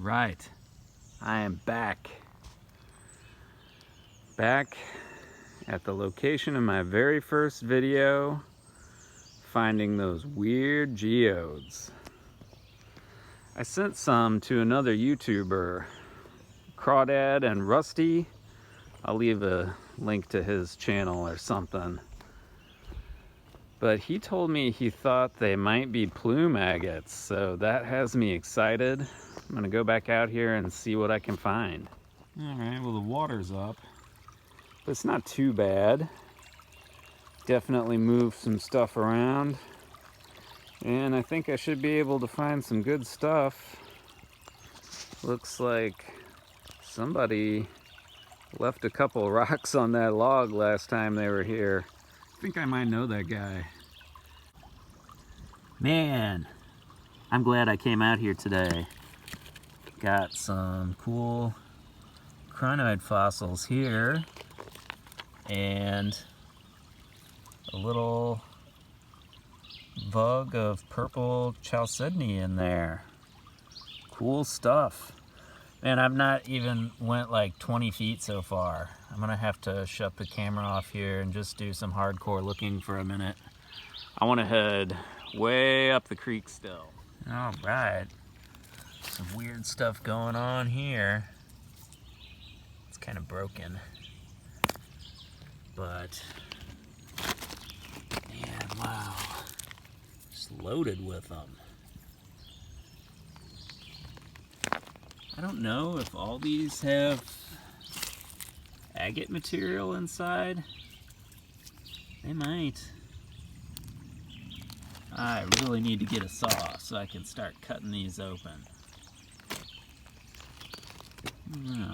right, I am back at the location of my very first video, finding those weird geodes. I sent some to another YouTuber, Crawdad and Rusty. I'll leave a link to his channel or something. But he told me he thought they might be plume agates, so that has me excited. I'm gonna go back out here and see what I can find. All right, well the water's up, but it's not too bad. Definitely moved some stuff around, and I think I should be able to find some good stuff. Looks like somebody left a couple rocks on that log last time they were here. I think I might know that guy. Man, I'm glad I came out here today. Got some cool crinoid fossils here and a little bug of purple chalcedony in there. Cool stuff. Man, I've not even went like 20 feet so far. I'm gonna have to shut the camera off here and just do some hardcore looking for a minute. I wanna head way up the creek still. All right, some weird stuff going on here. It's kind of broken, but man, wow, just loaded with them. I don't know if all these have agate material inside. They might. I really need to get a saw so I can start cutting these open. No.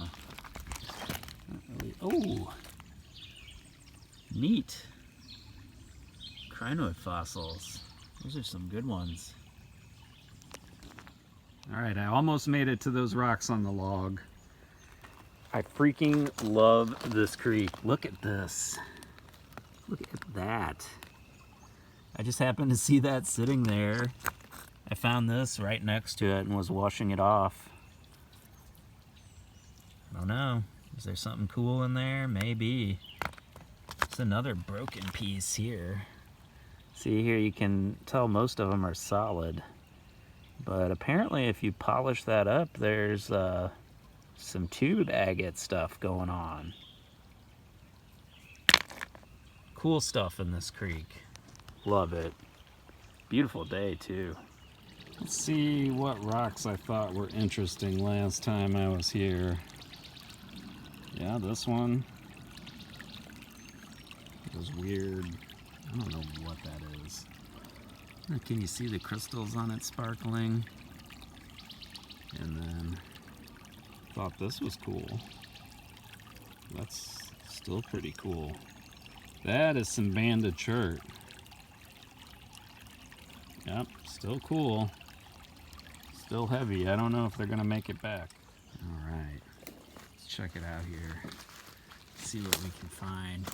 Not really. Oh! Neat. Crinoid fossils. Those are some good ones. Alright, I almost made it to those rocks on the log. I freaking love this creek. Look at this. Look at that. I just happened to see that sitting there. I found this right next to it and was washing it off. I don't know. Is there something cool in there? Maybe. It's another broken piece here. See here, you can tell most of them are solid. But apparently if you polish that up, there's some tube agate stuff going on. Cool stuff in this creek. Love it. Beautiful day too. Let's see what rocks I thought were interesting last time I was here. Yeah, this one was weird. I don't know what that is. Can you see the crystals on it sparkling? And then thought this was cool. That's still pretty cool. That is some banded chert. Yep, still cool. Still heavy. I don't know if they're gonna make it back. All right, let's check it out here. See what we can find.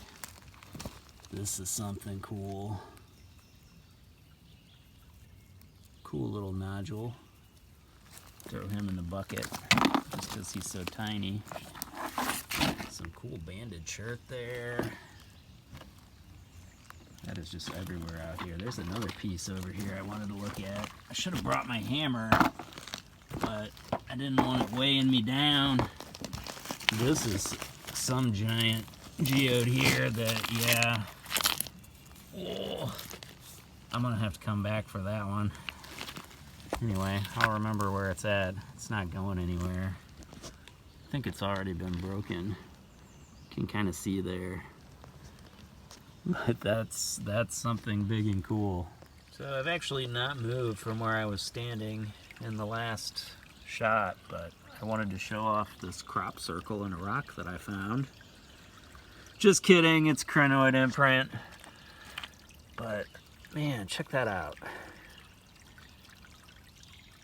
This is something cool. Cool little nodule. Throw him in the bucket just because he's so tiny. Some cool banded chert there. That is just everywhere out here. There's another piece over here I wanted to look at. I should have brought my hammer, but I didn't want it weighing me down. This is some giant geode here that, yeah. Oh, I'm gonna have to come back for that one. Anyway, I'll remember where it's at. It's not going anywhere. I think it's already been broken. You can kind of see there. But that's something big and cool. So I've actually not moved from where I was standing in the last shot, but I wanted to show off this crop circle in a rock that I found. Just kidding, it's crinoid imprint. But man, check that out.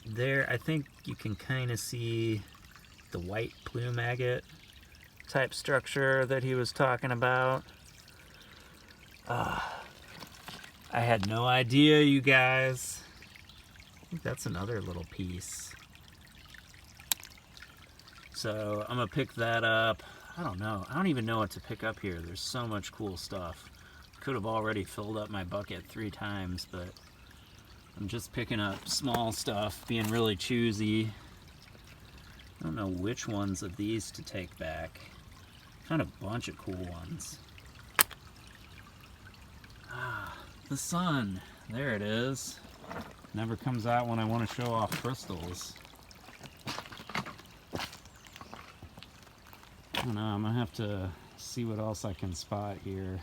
There, I think you can kind of see the white plume agate type structure that he was talking about. I had no idea, you guys. I think that's another little piece. So I'm gonna pick that up. I don't know. I don't even know what to pick up here. There's so much cool stuff. Could have already filled up my bucket 3 times, but I'm just picking up small stuff, being really choosy. I don't know which ones of these to take back. Found a bunch of cool ones. Ah, the sun. There it is. Never comes out when I want to show off crystals. I don't know, I'm gonna have to see what else I can spot here.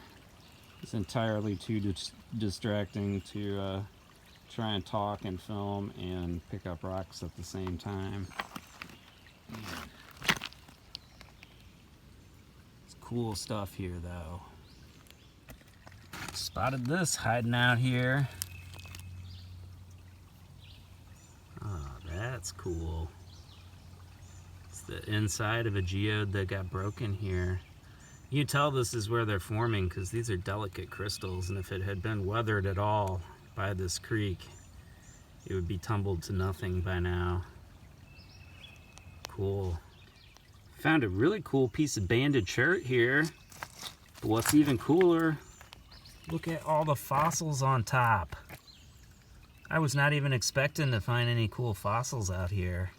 It's entirely too distracting to try and talk and film and pick up rocks at the same time. It's cool stuff here though. Spotted this hiding out here. Oh, that's cool. It's the inside of a geode that got broken here. You can tell this is where they're forming because these are delicate crystals, and if it had been weathered at all by this creek, it would be tumbled to nothing by now. Cool. Found a really cool piece of banded shirt here. But what's even cooler, look at all the fossils on top. I was not even expecting to find any cool fossils out here.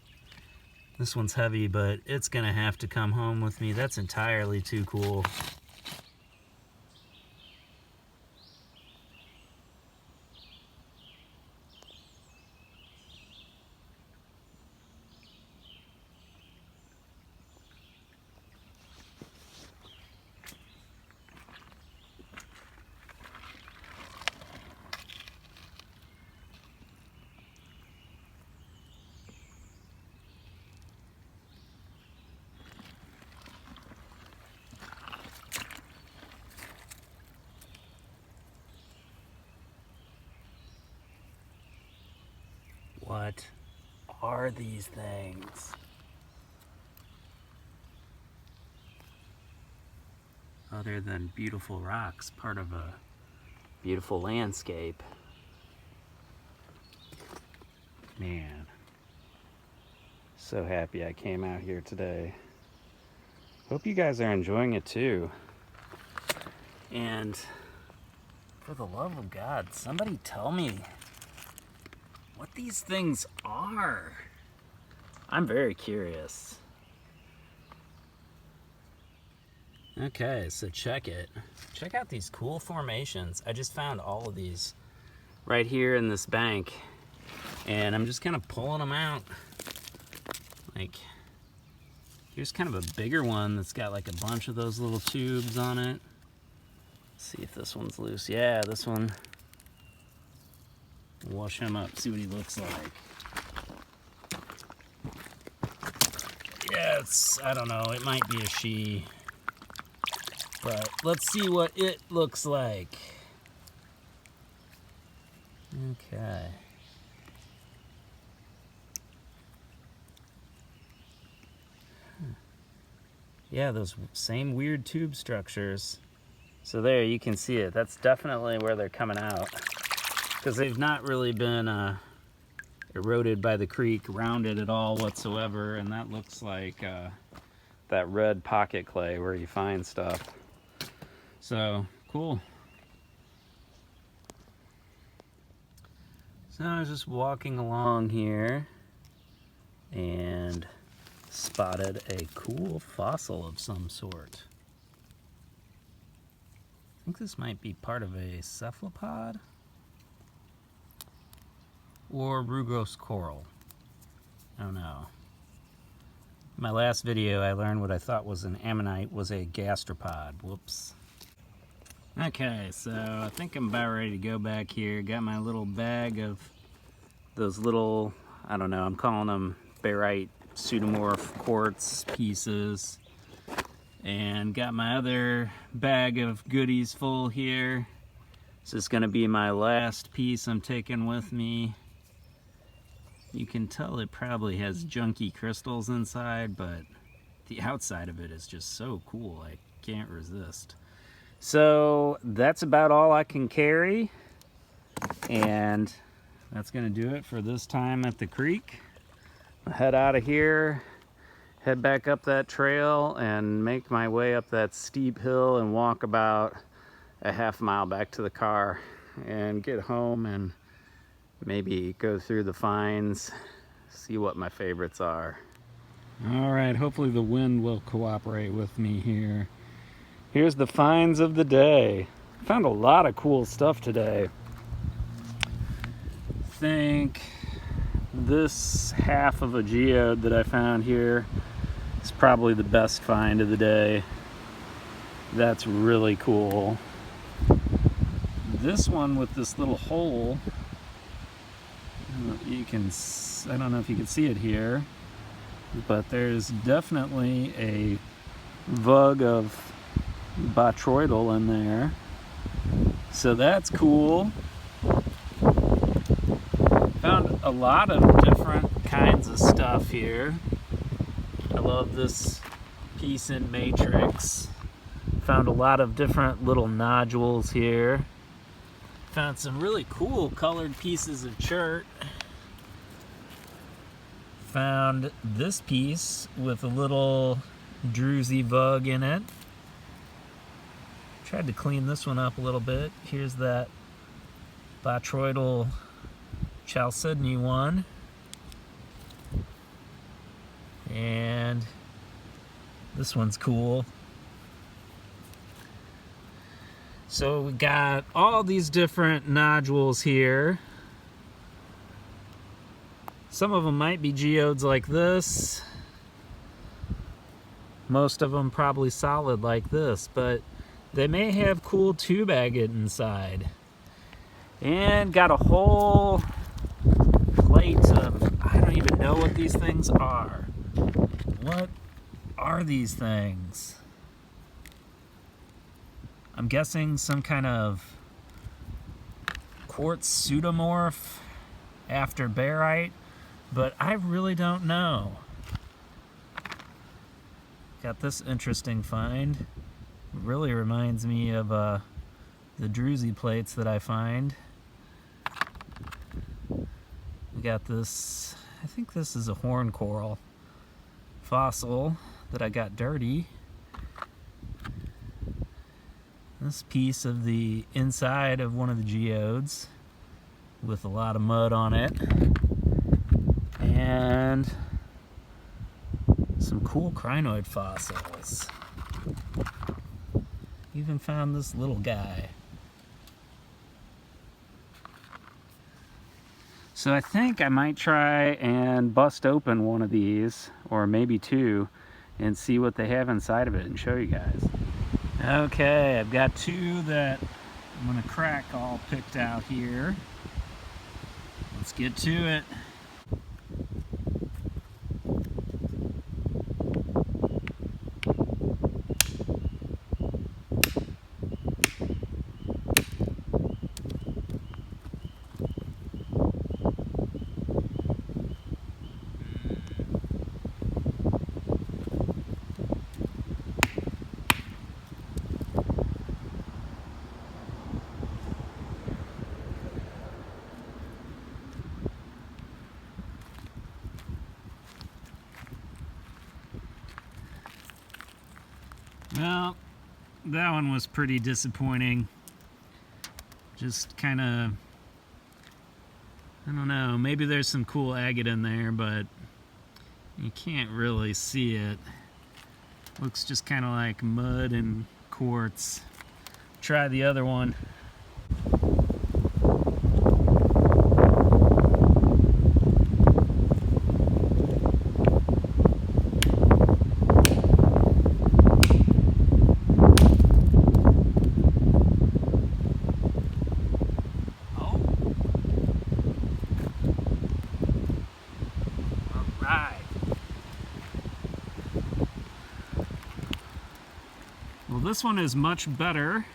This one's heavy, but it's gonna have to come home with me. That's entirely too cool. What are these things? Other than beautiful rocks, part of a beautiful landscape. Man, so happy I came out here today. Hope you guys are enjoying it too. And for the love of God, somebody tell me what these things are. I'm very curious. Okay, so check it. Check out these cool formations. I just found all of these right here in this bank, and I'm just kind of pulling them out. Like, here's kind of a bigger one that's got like a bunch of those little tubes on it. Let's see if this one's loose. Yeah, this one. Wash him up, see what he looks like. Yeah, I don't know, it might be a she. But let's see what it looks like. Okay. Yeah, those same weird tube structures. So there, you can see it. That's definitely where they're coming out, because they've not really been eroded by the creek, rounded at all whatsoever, and that looks like that red pocket clay where you find stuff. So, cool. So I was just walking along here and spotted a cool fossil of some sort. I think this might be part of a cephalopod or rugose coral. I don't know. In my last video I learned what I thought was an ammonite was a gastropod. Whoops. Okay, so I think I'm about ready to go back here. Got my little bag of those little, I don't know, I'm calling them barite pseudomorph quartz pieces. And got my other bag of goodies full here. This is gonna be my last piece I'm taking with me. You can tell it probably has junky crystals inside, but the outside of it is just so cool. I can't resist. So that's about all I can carry. And that's gonna do it for this time at the creek. I'll head out of here, head back up that trail and make my way up that steep hill and walk about a half mile back to the car and get home and maybe go through the finds, see what my favorites are. All right, hopefully the wind will cooperate with me here. Here's the finds of the day. Found a lot of cool stuff today. I think this half of a geode that I found here is probably the best find of the day. That's really cool. This one with this little hole, I don't know if you can see it here, but there's definitely a vug of botryoidal in there. So that's cool. Found a lot of different kinds of stuff here. I love this piece in matrix. Found a lot of different little nodules here. Found some really cool colored pieces of chert. Found this piece with a little druzy vug in it. Tried to clean this one up a little bit. Here's that botryoidal chalcedony one. And this one's cool. So we got all these different nodules here. Some of them might be geodes like this. Most of them probably solid like this, but they may have cool tube agate inside. And got a whole plate of, I don't even know what these things are. What are these things? I'm guessing some kind of quartz pseudomorph after barite, but I really don't know. Got this interesting find. It really reminds me of the druzy plates that I find. We got this, I think this is a horn coral fossil that I got dirty. This piece of the inside of one of the geodes with a lot of mud on it. And some cool crinoid fossils. Even found this little guy. So I think I might try and bust open one of these, or maybe two, and see what they have inside of it and show you guys. Okay, I've got two that I'm gonna crack all picked out here. Let's get to it. Well, that one was pretty disappointing. Just kind of, I don't know, maybe there's some cool agate in there, but you can't really see it. Looks just kind of like mud and quartz. Try the other one. Well, this one is much better,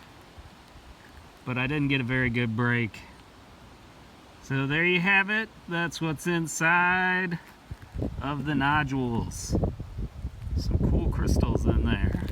but I didn't get a very good break. So there you have it. That's what's inside of the nodules. Some cool crystals in there.